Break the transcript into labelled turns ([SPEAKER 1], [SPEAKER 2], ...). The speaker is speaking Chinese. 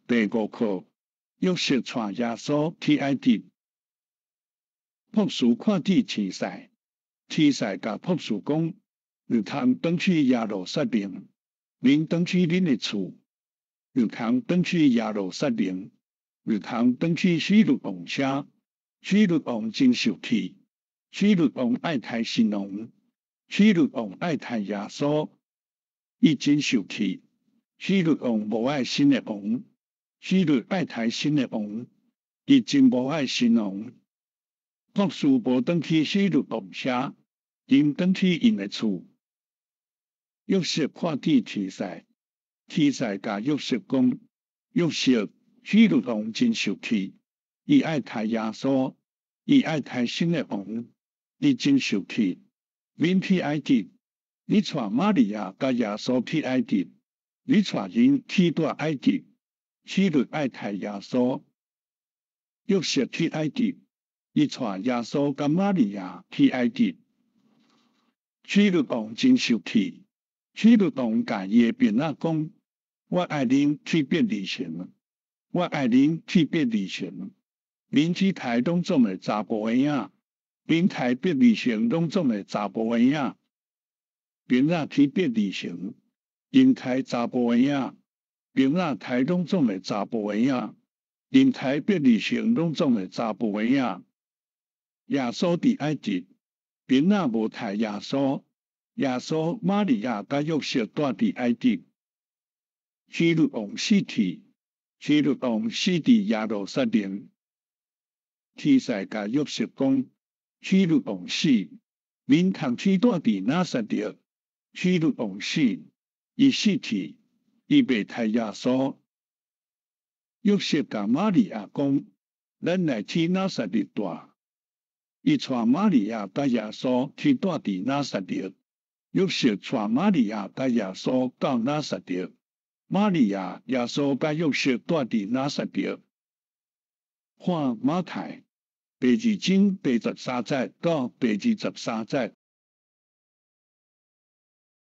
[SPEAKER 1] 第5课，约瑟带耶稣去埃及。博士看见天使，天使甲博士讲：你通转去耶路撒冷，恁转去恁的厝，你通转去耶路撒冷，你通转去希律王家。希律王真受气，希律王爱杀新王，希律王爱杀耶稣，伊真受气。希律王无爱新的王，希律爱杀新的王，伊真无爱新王。博士无转去希律王家，因转去因的厝。约瑟看见天使，天使甲约瑟讲：约瑟，希律王真受气，伊爱杀耶稣，伊爱杀新的王，伊真受气。恁去埃及，你带玛利亚甲耶稣去埃及，你带人去到埃及，希律爱杀耶稣。约瑟去埃及，伊带耶稣甲玛利亚去埃及。希律王真受气，希律王甲伊的兵仔讲：我爱恁去别离城，我爱恁去别离城。恁去杀拢总的查甫的仔，恁杀别离城拢总的查甫的仔。兵仔去别离城，因杀查甫的仔，兵仔杀拢总的查甫的仔，因杀别离城拢总的查甫的仔。耶稣伫埃及，兵仔无杀耶稣，耶稣、玛利亚甲约瑟住伫埃及。希律王死去，希律王死伫耶路撒冷。天使甲约瑟讲：希律王死，恁通去住伫拿撒勒。希律王死，伊死去，伊袂杀耶稣。约瑟甲玛利亚讲：咱来去拿撒勒住。伊带玛利亚甲耶稣去住伫拿撒勒。约瑟带玛利亚甲耶稣到拿撒勒。玛利亚、耶稣甲约瑟住伫拿撒勒。看马太第2章第13节到第23节。